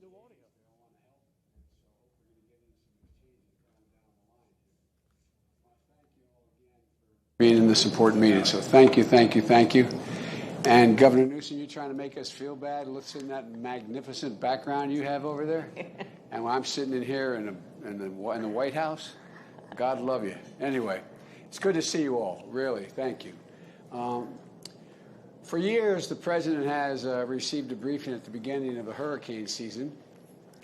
new audio. Being in this important meeting. So thank you, thank you, thank you. And Governor Newsom, you're trying to make us feel bad. Listen to that magnificent background you have over there. And when I'm sitting in here in the White House, God love you. Anyway, it's good to see you all, really. Thank you. For years, the president has received a briefing at the beginning of the hurricane season,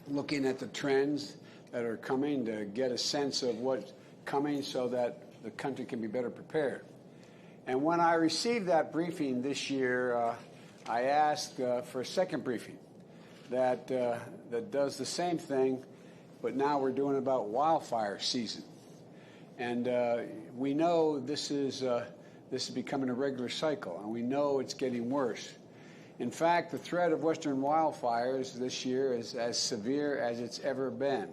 looking at the trends that are coming to get a sense of what's coming so that the country can be better prepared. And when I received that briefing this year, I asked for a second briefing that does the same thing, but now we're doing about wildfire season. And we know this is becoming a regular cycle, and we know it's getting worse. In fact, the threat of western wildfires this year is as severe as it's ever been.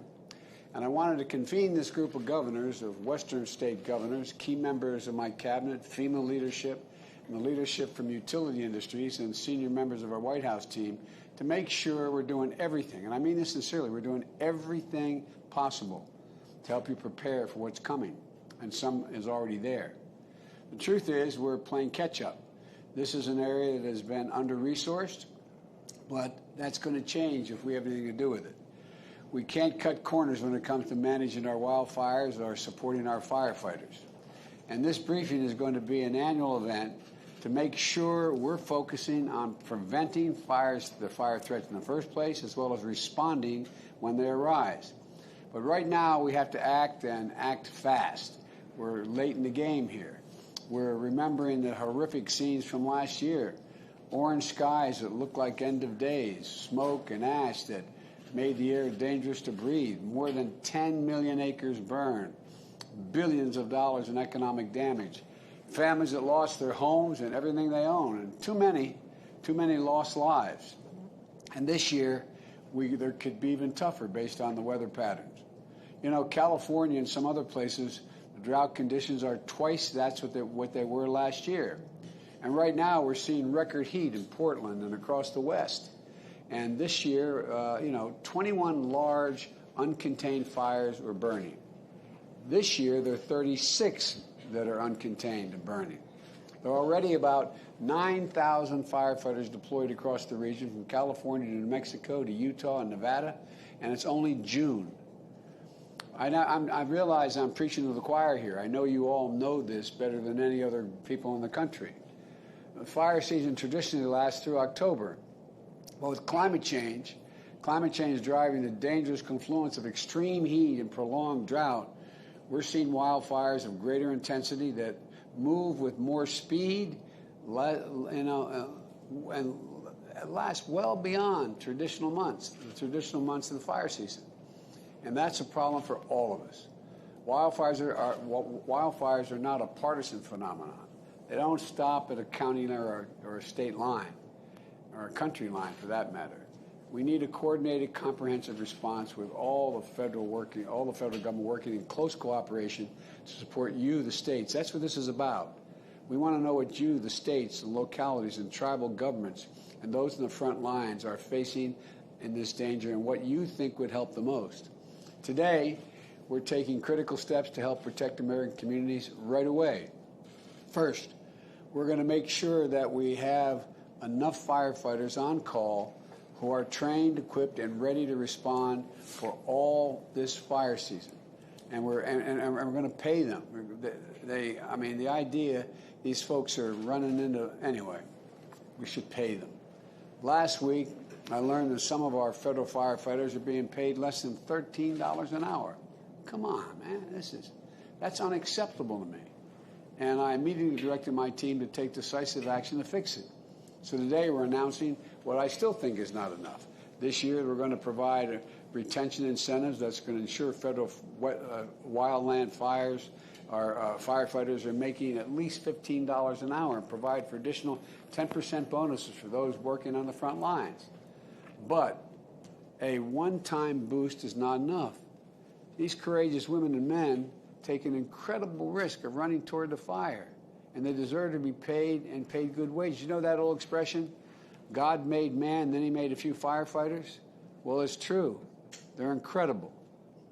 And I wanted to convene this group of governors, of western state governors, key members of my cabinet, FEMA leadership, and the leadership from utility industries and senior members of our White House team to make sure we're doing everything, and I mean this sincerely, we're doing everything possible to help you prepare for what's coming, and some is already there. The truth is we're playing catch-up. This is an area that has been under-resourced, but that's going to change if we have anything to do with it. We can't cut corners when it comes to managing our wildfires or supporting our firefighters. And this briefing is going to be an annual event to make sure we're focusing on preventing fires, the fire threats in the first place, as well as responding when they arise. But right now we have to act and act fast. We're late in the game here. We're remembering the horrific scenes from last year. Orange skies that look like end of days, smoke and ash that made the air dangerous to breathe, more than 10 million acres burned, billions of dollars in economic damage, families that lost their homes and everything they own, and too many lost lives. And this year, there could be even tougher based on the weather patterns. You know, California and some other places, the drought conditions are twice that's what they were last year. And right now, we're seeing record heat in Portland and across the West. And this year, 21 large uncontained fires were burning. This year, there are 36 that are uncontained and burning. There are already about 9,000 firefighters deployed across the region, from California to New Mexico to Utah and Nevada, and it's only June. I realize I'm preaching to the choir here. I know you all know this better than any other people in the country. The fire season traditionally lasts through October. But with climate change driving the dangerous confluence of extreme heat and prolonged drought, we're seeing wildfires of greater intensity that move with more speed, and last well beyond traditional months, the traditional months of the fire season. And that's a problem for all of us. Wildfires are not a partisan phenomenon. They don't stop at a county or a state line, or a country line for that matter. We need a coordinated, comprehensive response with all the federal government working in close cooperation to support you, the states. That's what this is about. We want to know what you, the states, the localities, and tribal governments, and those in the front lines are facing in this danger, and what you think would help the most. Today, we're taking critical steps to help protect American communities right away. First, we're going to make sure that we have enough firefighters on call who are trained, equipped, and ready to respond for all this fire season. And we're going to pay them. The idea these folks are running into anyway, we should pay them. Last week, I learned that some of our federal firefighters are being paid less than $13 an hour. Come on, man, that's unacceptable to me. And I immediately directed my team to take decisive action to fix it. So today we're announcing what I still think is not enough. This year we're going to provide retention incentives that's going to ensure federal wildland fires, our firefighters are making at least $15 an hour, and provide for additional 10% bonuses for those working on the front lines. But a one-time boost is not enough. These courageous women and men take an incredible risk of running toward the fire, and they deserve to be paid, and paid good wages. You know that old expression, God made man, then he made a few firefighters? Well, it's true. They're incredible.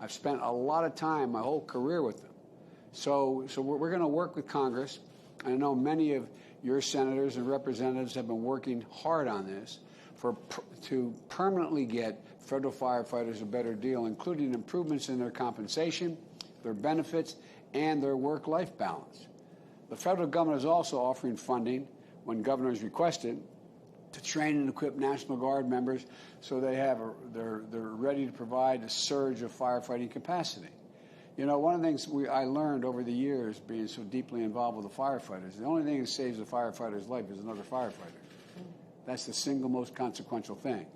I've spent a lot of time, my whole career with them. So we're going to work with Congress. I know many of your senators and representatives have been working hard on this to permanently get federal firefighters a better deal, including improvements in their compensation, their benefits, and their work-life balance. The federal government is also offering funding, when governors request it, to train and equip National Guard members so they're ready to provide a surge of firefighting capacity. You know, one of the things I learned over the years, being so deeply involved with the firefighters, the only thing that saves a firefighter's life is another firefighter. That's the single most consequential thing.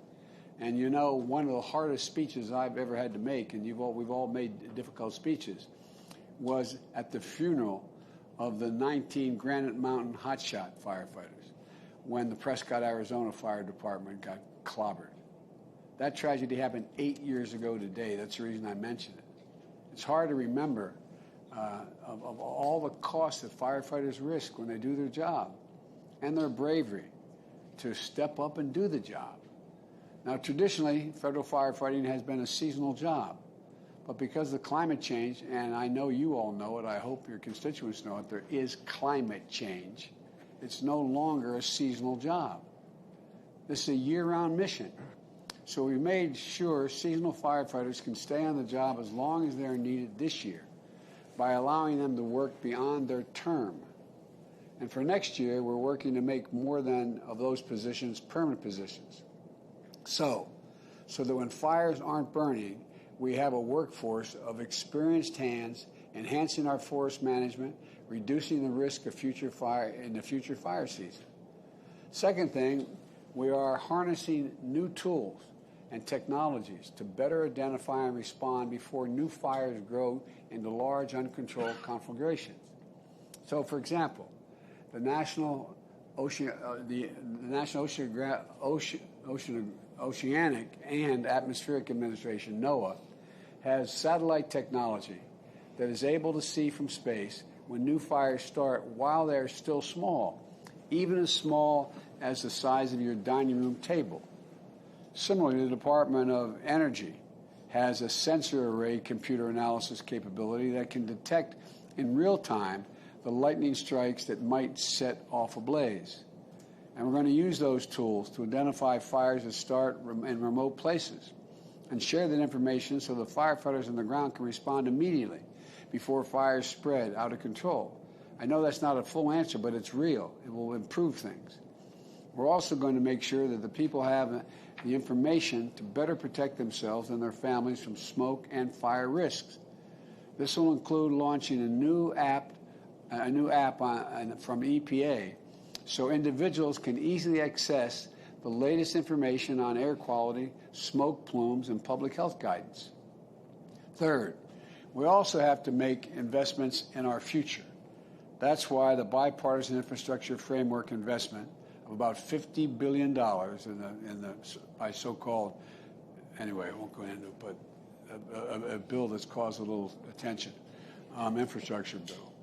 And you know, one of the hardest speeches I've ever had to make, and we've all made difficult speeches, was at the funeral of the 19 Granite Mountain hotshot firefighters when the Prescott, Arizona Fire Department got clobbered. That tragedy happened 8 years ago today. That's the reason I mention it. It's hard to remember of all the costs that firefighters risk when they do their job and their bravery to step up and do the job. Now, traditionally, federal firefighting has been a seasonal job. But because of climate change, and I know you all know it, I hope your constituents know it, there is climate change. It's no longer a seasonal job. This is a year-round mission. So we made sure seasonal firefighters can stay on the job as long as they're needed this year by allowing them to work beyond their term. And for next year, we're working to make more of those positions permanent positions. So that when fires aren't burning, we have a workforce of experienced hands, enhancing our forest management, reducing the risk of future fire in the future fire season. Second thing, we are harnessing new tools and technologies to better identify and respond before new fires grow into large, uncontrolled conflagrations. So, for example, the National Oceanic and Atmospheric Administration, NOAA, has satellite technology that is able to see from space when new fires start while they're still small, even as small as the size of your dining room table. Similarly, the Department of Energy has a sensor array computer analysis capability that can detect in real time the lightning strikes that might set off a blaze. And we're going to use those tools to identify fires that start in remote places and share that information so the firefighters on the ground can respond immediately before fires spread out of control. I know that's not a full answer, but it's real. It will improve things. We're also going to make sure that the people have the information to better protect themselves and their families from smoke and fire risks. This will include launching a new app from EPA so individuals can easily access the latest information on air quality, smoke plumes, and public health guidance. Third, we also have to make investments in our future. That's why the bipartisan infrastructure framework investment of about $50 billion by so-called, anyway, I won't go into it, but a bill that's caused a little attention, infrastructure bill,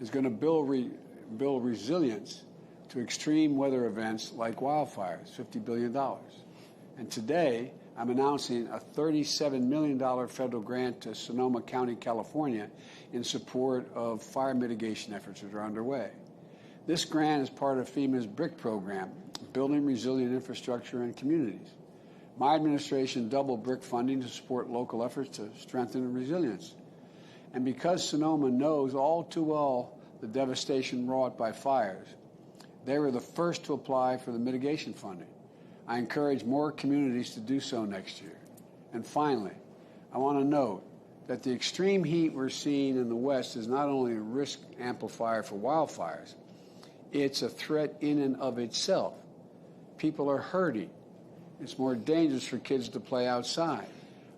is going to build resilience to extreme weather events like wildfires, $50 billion. And today, I'm announcing a $37 million federal grant to Sonoma County, California, in support of fire mitigation efforts that are underway. This grant is part of FEMA's BRIC program, Building Resilient Infrastructure in Communities. My administration doubled BRIC funding to support local efforts to strengthen resilience. And because Sonoma knows all too well the devastation wrought by fires, they were the first to apply for the mitigation funding. I encourage more communities to do so next year. And finally, I want to note that the extreme heat we're seeing in the West is not only a risk amplifier for wildfires, it's a threat in and of itself. People are hurting. It's more dangerous for kids to play outside.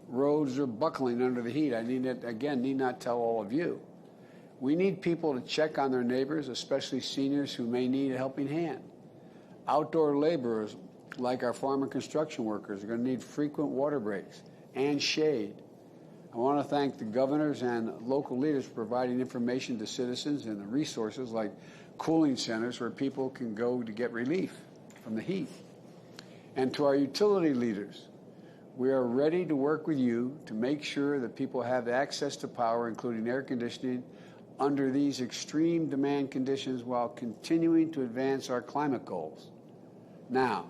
Roads are buckling under the heat. I need not tell all of you. We need people to check on their neighbors, especially seniors who may need a helping hand. Outdoor laborers, like our farm and construction workers, are going to need frequent water breaks and shade. I want to thank the governors and local leaders for providing information to citizens and the resources like cooling centers where people can go to get relief from the heat. And to our utility leaders, We are ready to work with you to make sure that people have access to power, including air conditioning, under these extreme demand conditions while continuing to advance our climate goals. Now,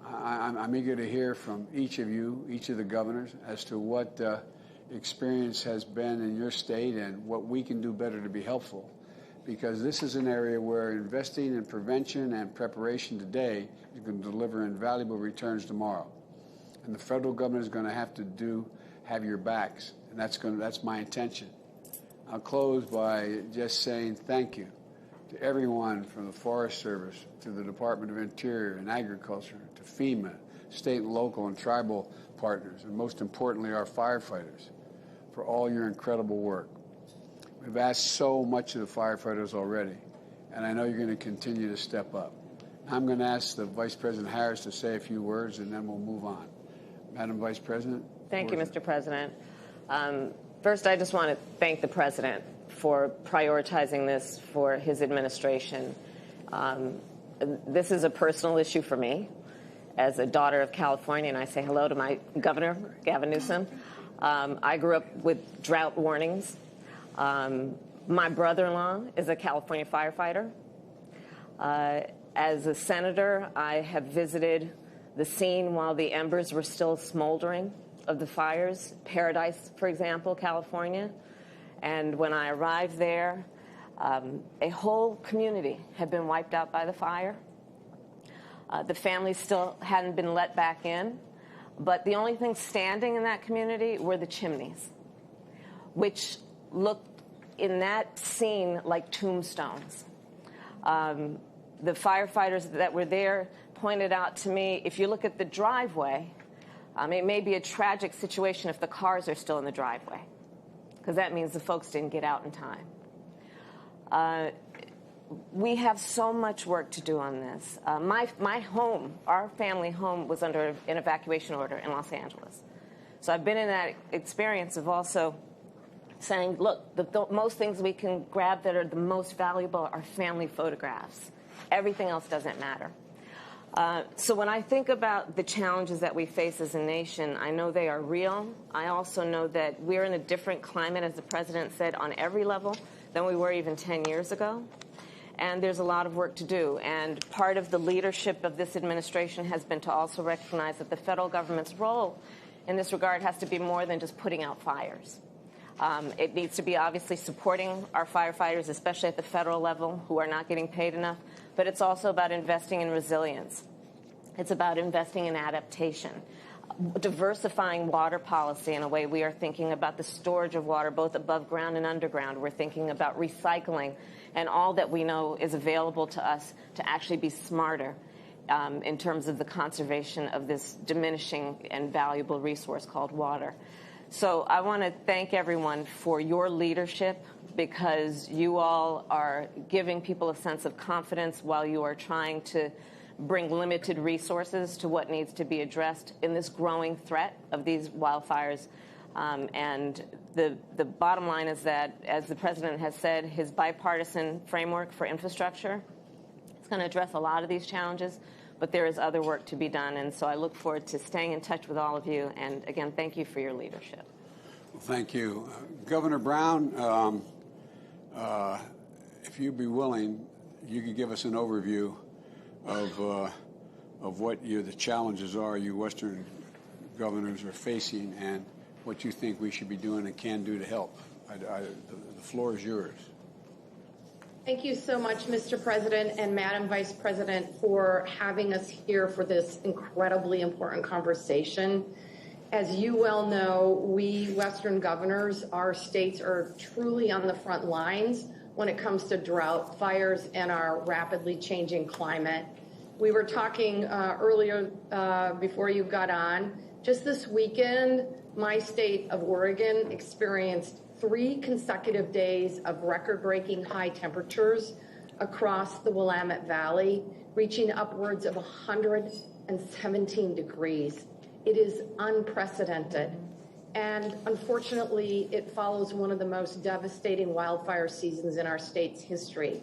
I'm eager to hear from each of you, each of the governors, as to what experience has been in your state and what we can do better to be helpful, because this is an area where investing in prevention and preparation today is going to deliver invaluable returns tomorrow. And the federal government is going to have to have your backs, and that's my intention. I'll close by just saying thank you to everyone from the Forest Service to the Department of Interior and Agriculture to FEMA, state, local, and tribal partners, and most importantly, our firefighters, for all your incredible work. We've asked so much of the firefighters already, and I know you're going to continue to step up. I'm going to ask the Vice President Harris to say a few words, and then we'll move on. Madam Vice President. Thank you, Mr. President. First, I just want to thank the President for prioritizing this for his administration. This is a personal issue for me as a daughter of California, and I say hello to my governor, Gavin Newsom. I grew up with drought warnings. My brother-in-law is a California firefighter. As a senator, I have visited the scene while the embers were still smoldering of the fires, Paradise, for example, California. And when I arrived there, a whole community had been wiped out by the fire. The families still hadn't been let back in, but the only thing standing in that community were the chimneys, which looked in that scene like tombstones. The firefighters that were there pointed out to me, if you look at the driveway, it may be a tragic situation if the cars are still in the driveway, because that means the folks didn't get out in time. We have so much work to do on this. My home, our family home, was under an evacuation order in Los Angeles. So I've been in that experience of also saying, look, the most things we can grab that are the most valuable are family photographs. Everything else doesn't matter. So when I think about the challenges that we face as a nation, I know they are real. I also know that we're in a different climate, as the President said, on every level than we were even 10 years ago. And there's a lot of work to do. And part of the leadership of this administration has been to also recognize that the federal government's role in this regard has to be more than just putting out fires. It needs to be obviously supporting our firefighters, especially at the federal level, who are not getting paid enough. But it's also about investing in resilience. It's about investing in adaptation, diversifying water policy in a way we are thinking about the storage of water both above ground and underground. We're thinking about recycling and all that we know is available to us to actually be smarter in terms of the conservation of this diminishing and valuable resource called water. So I want to thank everyone for your leadership, because you all are giving people a sense of confidence while you are trying to bring limited resources to what needs to be addressed in this growing threat of these wildfires. And the bottom line is that, as the President has said, his bipartisan framework for infrastructure is going to address a lot of these challenges, but there is other work to be done. And so I look forward to staying in touch with all of you. And again, thank you for your leadership. Well, thank you. Governor Brown, if you'd be willing, you could give us an overview of what the challenges are you Western governors are facing and what you think we should be doing and can do to help. The floor is yours. Thank you so much, Mr. President and Madam Vice President, for having us here for this incredibly important conversation. As you well know, we Western governors, our states are truly on the front lines when it comes to drought, fires, and our rapidly changing climate. We were talking earlier before you got on. Just this weekend, my state of Oregon experienced 3 consecutive days of record-breaking high temperatures across the Willamette Valley, reaching upwards of 117 degrees. It is unprecedented. And unfortunately, it follows one of the most devastating wildfire seasons in our state's history.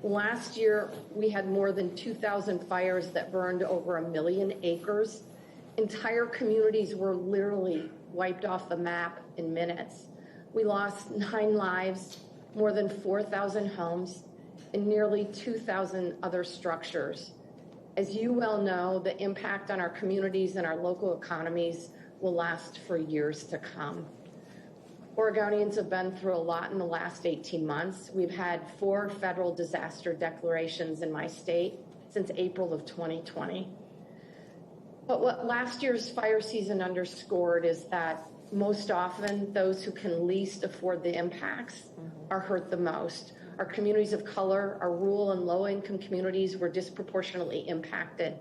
Last year, we had more than 2,000 fires that burned over 1 million acres. Entire communities were literally wiped off the map in minutes. We lost 9 lives, more than 4,000 homes, and nearly 2,000 other structures. As you well know, the impact on our communities and our local economies will last for years to come. Oregonians have been through a lot in the last 18 months. We've had 4 federal disaster declarations in my state since April of 2020. But what last year's fire season underscored is that most often those who can least afford the impacts are hurt the most. Our communities of color, our rural and low-income communities were disproportionately impacted.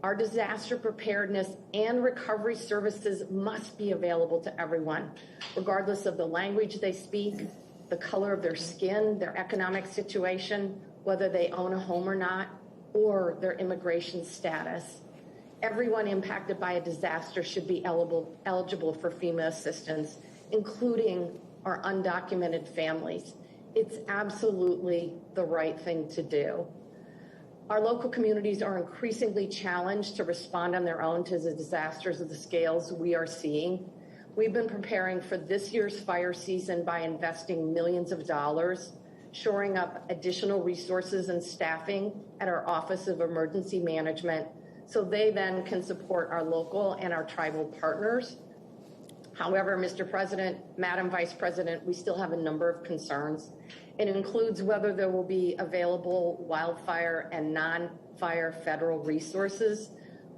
Our disaster preparedness and recovery services must be available to everyone, regardless of the language they speak, the color of their skin, their economic situation, whether they own a home or not, or their immigration status. Everyone impacted by a disaster should be eligible for FEMA assistance, including our undocumented families. It's absolutely the right thing to do. Our local communities are increasingly challenged to respond on their own to the disasters of the scales we are seeing. We've been preparing for this year's fire season by investing millions of dollars, shoring up additional resources and staffing at our Office of Emergency Management, so they then can support our local and our tribal partners. However, Mr. President, Madam Vice President, we still have a number of concerns. It includes whether there will be available wildfire and non-fire federal resources.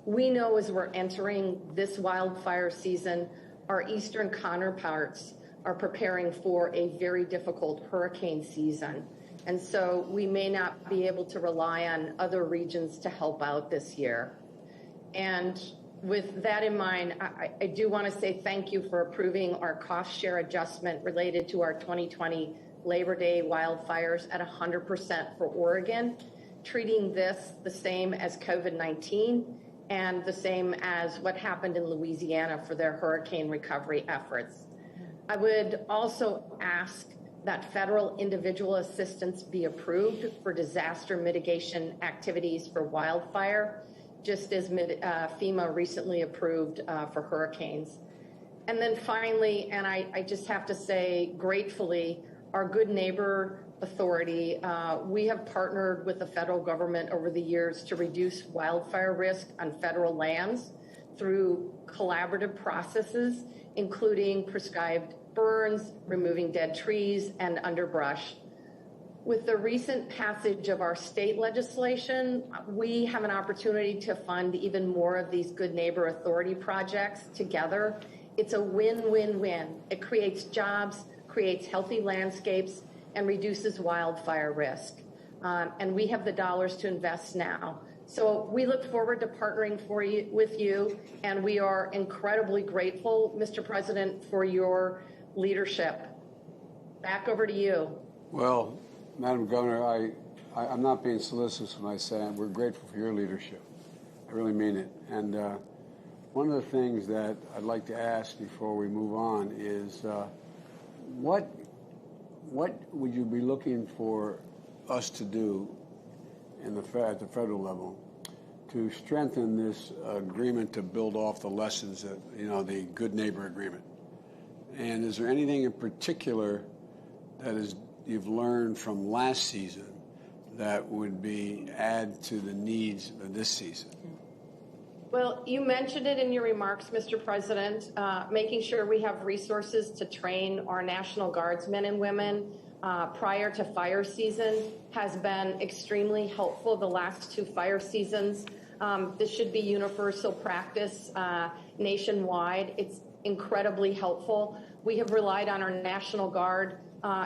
We know as we're entering this wildfire season, our eastern counterparts are preparing for a very difficult hurricane season. And so we may not be able to rely on other regions to help out this year. And with that in mind, I do want to say thank you for approving our cost share adjustment related to our 2020 Labor Day wildfires at 100% for Oregon, treating this the same as COVID-19 and the same as what happened in Louisiana for their hurricane recovery efforts. I would also ask that federal individual assistance be approved for disaster mitigation activities for wildfire, just as FEMA recently approved for hurricanes. And then finally, and I just have to say gratefully, our Good Neighbor Authority, we have partnered with the federal government over the years to reduce wildfire risk on federal lands through collaborative processes, including prescribed burns, removing dead trees, and underbrush. With the recent passage of our state legislation, we have an opportunity to fund even more of these Good Neighbor Authority projects together. It's a win-win-win. It creates jobs, creates healthy landscapes, and reduces wildfire risk. And we have the dollars to invest now. So we look forward to partnering with you, and we are incredibly grateful, Mr. President, for your leadership. Back over to you. Well, Madam Governor, I'm not being solicitous when I say we're grateful for your leadership. I really mean it. And one of the things that I'd like to ask before we move on is what would you be looking for us to do at the federal level to strengthen this agreement to build off the lessons that, the Good Neighbor Agreement? And is there anything in particular that you've learned from last season that would add to the needs of this season? Well, you mentioned it in your remarks, Mr. President, making sure we have resources to train our National Guardsmen and women prior to fire season has been extremely helpful the last 2 fire seasons. This should be universal practice nationwide. It's incredibly helpful. We have relied on our National Guard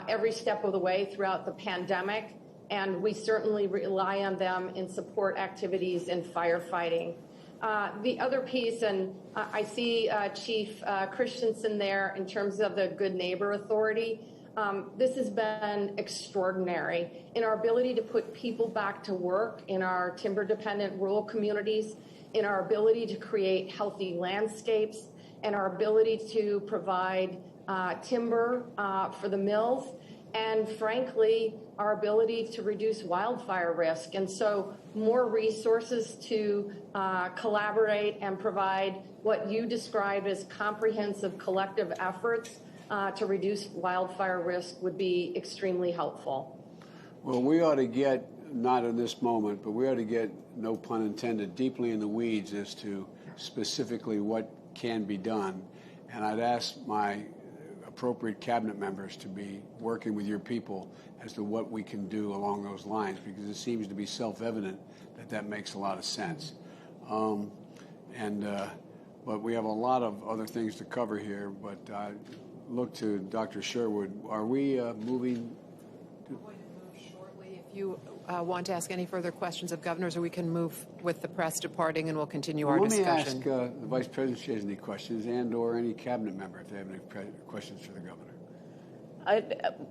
every step of the way throughout the pandemic, and we certainly rely on them in support activities in firefighting. The other piece, and I see Chief Christensen there in terms of the Good Neighbor Authority, this has been extraordinary in our ability to put people back to work in our timber-dependent rural communities, in our ability to create healthy landscapes, and our ability to provide timber for the mills. and frankly, our ability to reduce wildfire risk. And so more resources to collaborate and provide what you described as comprehensive collective efforts to reduce wildfire risk would be extremely helpful. Well, we ought to get, not in this moment, but we ought to get, no pun intended, deeply in the weeds as to specifically what can be done. And I'd ask my appropriate cabinet members to be working with your people as to what we can do along those lines, because it seems to be self-evident that that makes a lot of sense. But we have a lot of other things to cover here, but I look to Dr. Sherwood. Are we moving? We're going to move shortly. If you want to ask any further questions of governors, or we can move with the press departing and we'll continue our discussion. Let me ask the Vice President if she has any questions, and or any cabinet member if they have any questions for the governor.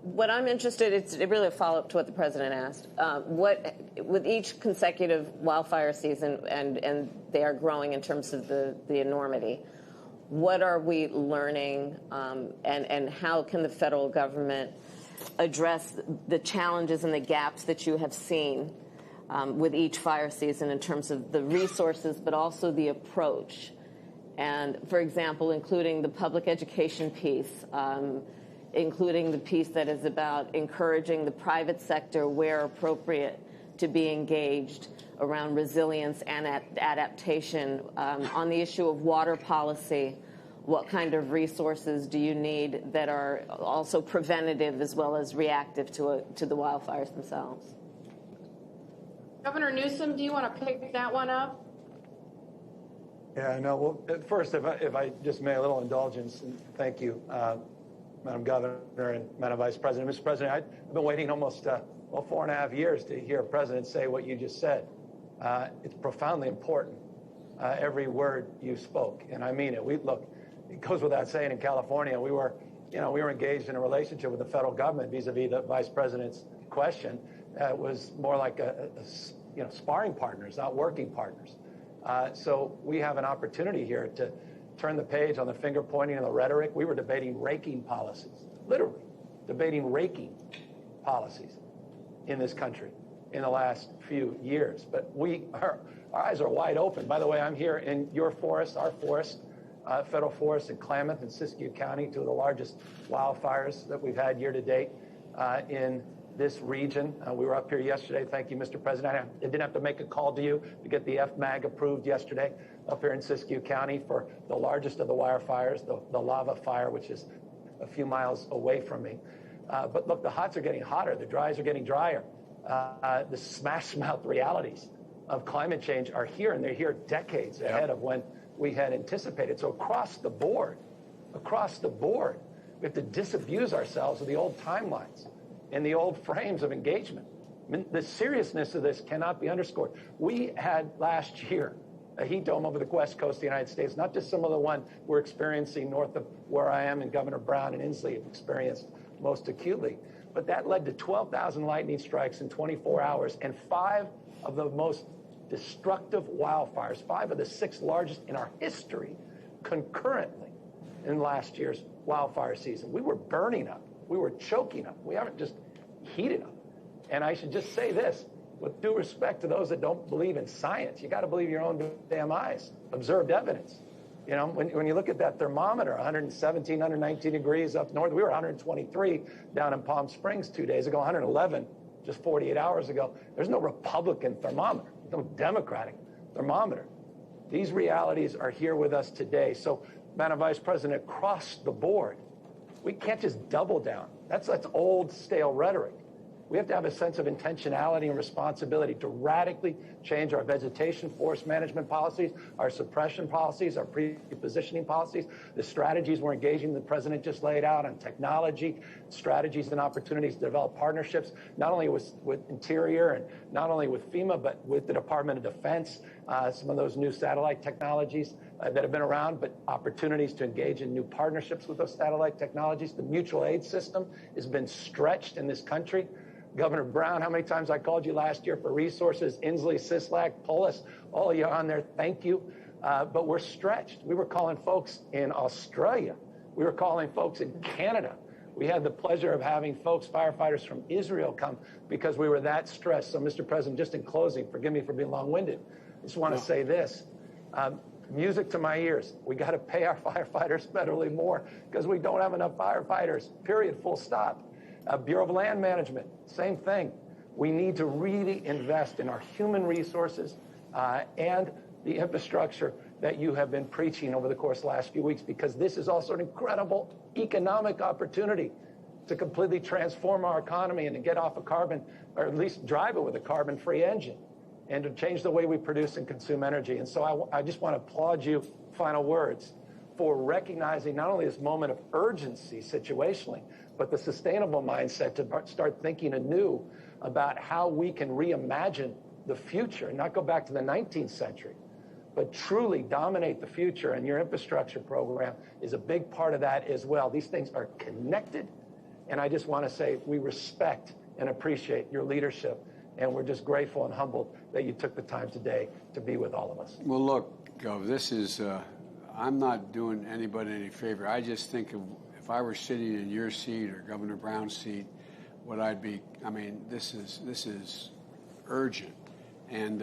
What I'm interested in, it's really a follow-up to what the President asked. With each consecutive wildfire season, and they are growing in terms of the enormity, what are we learning, and how can the federal government address the challenges and the gaps that you have seen with each fire season in terms of the resources, but also the approach? And, for example, including the public education piece, including the piece that is about encouraging the private sector, where appropriate, to be engaged around resilience and adaptation. On the issue of water policy, what kind of resources do you need that are also preventative as well as reactive to the wildfires themselves? Governor Newsom, do you want to pick that one up? Yeah, no. Well, first, if I just may, a little indulgence, and thank you, Madam Governor and Madam Vice President. Mr. President, I've been waiting almost 4.5 years to hear a president say what you just said. It's profoundly important, every word you spoke, and I mean it. Look, it goes without saying, in California, we were engaged in a relationship with the federal government vis-a-vis the Vice President's question. It was more like sparring partners, not working partners. So we have an opportunity here to turn the page on the finger pointing and the rhetoric. We were debating raking policies, literally debating raking policies in this country in the last few years. But our eyes are wide open. By the way, I'm here in your forest, our forest, federal forest in Klamath and Siskiyou County, two of the largest wildfires that we've had year to date in this region. We were up here yesterday. Thank you, Mr. President. I didn't have to make a call to you to get the FMAG approved yesterday up here in Siskiyou County for the largest of the wildfires, the lava fire, which is a few miles away from me. But look, the hots are getting hotter. The dries are getting drier. The smash mouth realities of climate change are here, and they're here decades ahead of when we had anticipated. So across the board, we have to disabuse ourselves of the old timelines and the old frames of engagement. I mean, the seriousness of this cannot be underscored. We had last year a heat dome over the west coast of the United States, not just some of the one we're experiencing north of where I am, and Governor Brown and Inslee have experienced most acutely. But that led to 12,000 lightning strikes in 24 hours and 5 of the most destructive wildfires, 5 of the 6 largest in our history, concurrently in last year's wildfire season. We were burning up. We were choking up. We haven't just heated up. And I should just say this, with due respect to those that don't believe in science, you got to believe your own damn eyes. Observed evidence. You know, when you look at that thermometer, 117, 119 degrees up north, we were 123 down in Palm Springs 2 days ago, 111 just 48 hours ago. There's no Republican thermometer, no Democratic thermometer. These realities are here with us today. So, Madam Vice President, across the board, we can't just double down. That's old, stale rhetoric. We have to have a sense of intentionality and responsibility to radically change our vegetation forest management policies, our suppression policies, our pre-positioning policies, the strategies we're engaging the President just laid out on technology, strategies and opportunities to develop partnerships, not only with Interior and not only with FEMA, but with the Department of Defense, some of those new satellite technologies that have been around, but opportunities to engage in new partnerships with those satellite technologies. The mutual aid system has been stretched in this country. Governor Brown, how many times I called you last year for resources? Inslee, Sislak, Polis, all of you on there, thank you. But we're stretched. We were calling folks in Australia. We were calling folks in Canada. We had the pleasure of having folks, firefighters from Israel, come because we were that stressed. So, Mr. President, just in closing, forgive me for being long-winded. I just want to say this. Music to my ears. We got to pay our firefighters federally more because we don't have enough firefighters, period, full stop. Bureau of Land Management, same thing. We need to really invest in our human resources and the infrastructure that you have been preaching over the course of the last few weeks, because this is also an incredible economic opportunity to completely transform our economy and to get off of carbon, or at least drive it with a carbon-free engine, and to change the way we produce and consume energy. And so I just want to applaud you, final words, for recognizing not only this moment of urgency situationally, but the sustainable mindset to start thinking anew about how we can reimagine the future and not go back to the 19th century, but truly dominate the future. And your infrastructure program is a big part of that as well. These things are connected. And I just want to say we respect and appreciate your leadership. And we're just grateful and humbled that you took the time today to be with all of us. Well, look, Gov, this is, I'm not doing anybody any favor. I just think of if I were sitting in your seat or Governor Brown's seat, what I'd be, I mean, this is urgent. And